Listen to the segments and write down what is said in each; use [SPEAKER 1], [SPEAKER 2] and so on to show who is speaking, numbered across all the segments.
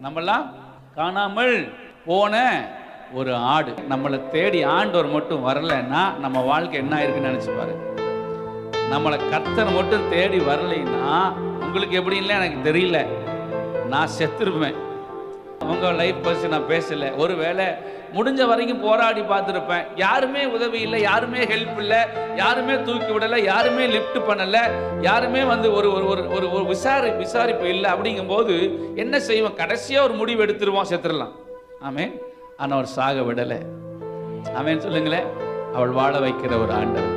[SPEAKER 1] நம்மெல்லாம் காணாமல் போன ஒரு ஆடு. நம்மளை தேடி ஆண்டவர் மட்டும் வரலைன்னா நம்ம வாழ்க்கை என்ன ஆயிருக்குன்னு நினைச்சு பாருங்க. நம்மளை கர்த்தர் மட்டும் தேடி வரலைன்னா உங்களுக்கு எப்படின்னு எனக்கு தெரியல, நான் செத்துருப்பேன். உங்க லைஃப் பற்றி நான் பேசல. ஒருவேளை முடிஞ்ச வரைக்கும் போராடி பார்த்துருப்பேன். யாருமே உதவி இல்லை, யாருமே ஹெல்ப் இல்லை, யாருமே தூக்கி விடலை, யாருமே லிஃப்ட் பண்ணலை, யாருமே வந்து ஒரு ஒரு ஒரு விசாரிப்பு இல்லை. அப்படிங்கும்போது என்ன செய்வோம்? கடைசியாக ஒரு முடிவு எடுத்துருவோம், செத்துடலாம். ஆமென். ஆனால் அவர் சாக விடலை. ஆமென் சொல்லுங்களேன். அவள் வாழ வைக்கிற ஒரு ஆண்டவர்.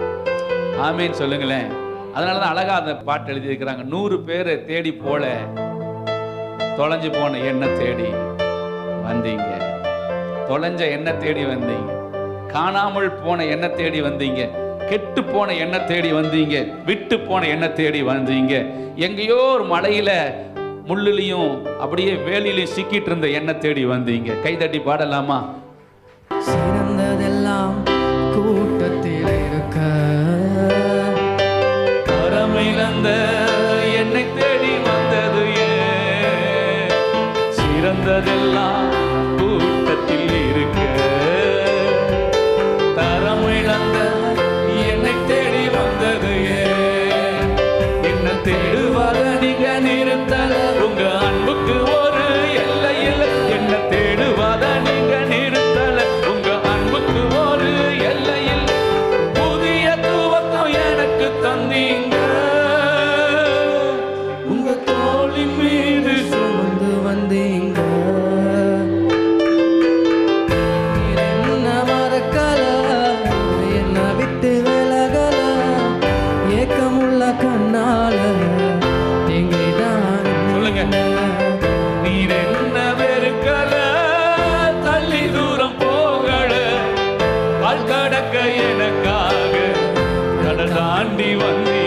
[SPEAKER 1] ஆமென் சொல்லுங்களேன். அதனால தான் அழகா அந்த பாட்டு எழுதியிருக்கிறாங்க. 100 பேரை தேடி போல தொலைஞ்சு போன என்ன தேடி வந்தீங்க. தொலைஞ்ச என்ன தேடி வந்தீங்க. காணாமல் போன என்ன தேடி வந்தீங்க. கெட்டு போன என்ன தேடி வந்தீங்க. விட்டு போன என்ன தேடி வந்தீங்க. எங்கேயோ ஒரு மலையில முள்ளிலையும் அப்படியே வேலிலையும் சிக்கிட்டு இருந்த என்ன தேடி வந்தீங்க. கைதட்டி பாடலாமா?
[SPEAKER 2] சிறந்ததெல்லாம் கூட்டத்தில் இருக்க
[SPEAKER 1] கரமிழந்த என்னை தேடி வந்தது சிறந்ததெல்லாம் கூட்டத்தில் இருக்க. தரமிழந்த என்னை தேடி வந்தது என்ன தேடுவத நீங்க நிறுத்தல. உங்க அன்புக்கு ஒரு எல்லை இல்லை. என்ன தேடுவத நீங்க நிறுத்தல. உங்க அன்புக்கு ஒரு எல்லை இல்லை. புதிய துவக்கம் எனக்கு தந்தீங்க. உங்க தோளின் மீது
[SPEAKER 2] சுமந்து வந்தீங்க. என்ன மறக்கல, என்ன விட்டு விலகல, ஏக்கமுள்ள கண்ணால தேங்கிதான்
[SPEAKER 1] சொல்லுங்க. நீர் என்ன வெறுக்கல, தள்ளி தூரம் போகல, கால் கடக்க எனக்காக கடல் தாண்டி வந்தீங்க.